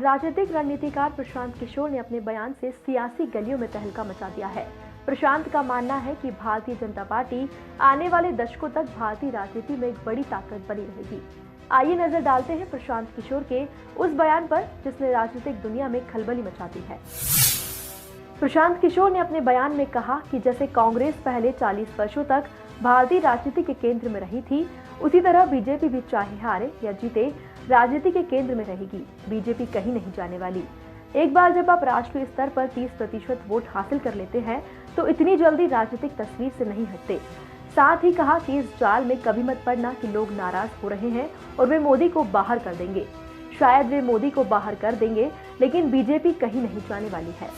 राजनीतिक रणनीतिकार प्रशांत किशोर ने अपने बयान से सियासी गलियों में तहलका मचा दिया है। प्रशांत का मानना है कि भारतीय जनता पार्टी आने वाले दशकों तक भारतीय राजनीति में एक बड़ी ताकत बनी रहेगी। आइए नजर डालते हैं प्रशांत किशोर के उस बयान पर जिसने राजनीतिक दुनिया में खलबली मचा दी है। प्रशांत किशोर ने अपने बयान में कहा कि जैसे कांग्रेस पहले 40 वर्षों तक भारतीय राजनीति के केंद्र में रही थी, उसी तरह बीजेपी भी चाहे हारे या जीते राजनीति के केंद्र में रहेगी। बीजेपी कहीं नहीं जाने वाली। एक बार जब आप राष्ट्रीय स्तर पर 30% वोट हासिल कर लेते हैं तो इतनी जल्दी राजनीतिक तस्वीर से नहीं हटते। साथ ही कहा कि इस जाल में कभी मत पड़ना कि लोग नाराज हो रहे हैं और वे मोदी को बाहर कर देंगे। शायद वे मोदी को बाहर कर देंगे, लेकिन बीजेपी कहीं नहीं जाने वाली है।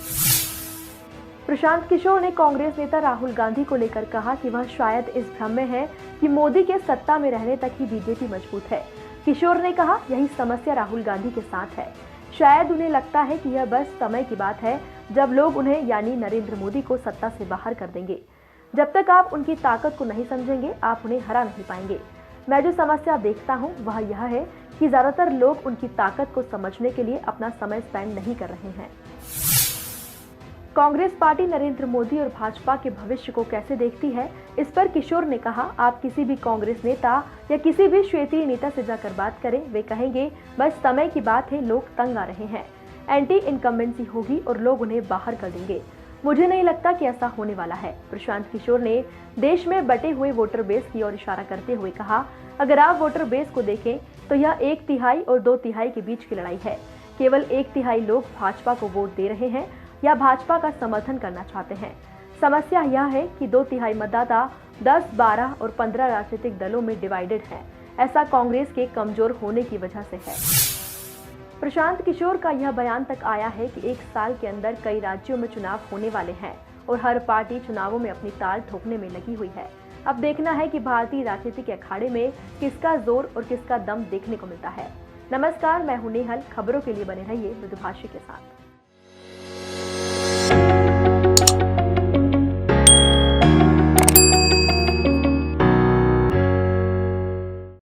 प्रशांत किशोर ने कांग्रेस नेता राहुल गांधी को लेकर कहा कि वह शायद इस भ्रम में है कि मोदी के सत्ता में रहने तक ही बीजेपी मजबूत है। किशोर ने कहा, यही समस्या राहुल गांधी के साथ है। शायद उन्हें लगता है कि यह बस समय की बात है जब लोग उन्हें यानी नरेंद्र मोदी को सत्ता से बाहर कर देंगे। जब तक आप उनकी ताकत को नहीं समझेंगे, आप उन्हें हरा नहीं पाएंगे। मैं जो समस्या देखता हूं वह यह है कि ज्यादातर लोग उनकी ताकत को समझने के लिए अपना समय स्पेंड नहीं कर रहे हैं। कांग्रेस पार्टी नरेंद्र मोदी और भाजपा के भविष्य को कैसे देखती है, इस पर किशोर ने कहा, आप किसी भी कांग्रेस नेता या किसी भी क्षेत्रीय नेता से जाकर बात करें, वे कहेंगे बस समय की बात है, लोग तंग आ रहे हैं, एंटी इनकम्बेंसी होगी और लोग उन्हें बाहर कर देंगे। मुझे नहीं लगता कि ऐसा होने वाला है। प्रशांत किशोर ने देश में बटे हुए वोटर बेस की ओर इशारा करते हुए कहा, अगर आप वोटर बेस को देखें तो यह 1/3 और 2/3 के बीच की लड़ाई है। केवल 1/3 लोग भाजपा को वोट दे रहे हैं या भाजपा का समर्थन करना चाहते हैं। समस्या यह है कि 2/3 मतदाता 10, 12 और 15 राजनीतिक दलों में डिवाइडेड है। ऐसा कांग्रेस के कमजोर होने की वजह से है। प्रशांत किशोर का यह बयान तक आया है कि 1 साल के अंदर कई राज्यों में चुनाव होने वाले हैं और हर पार्टी चुनावों में अपनी ताल ठोकने में लगी हुई है। अब देखना है कि भारतीय राजनीति के अखाड़े में किसका जोर और किसका दम देखने को मिलता है। नमस्कार, मैं हूं नेहल। खबरों के लिए बने रहिए मृदुभाषी के साथ।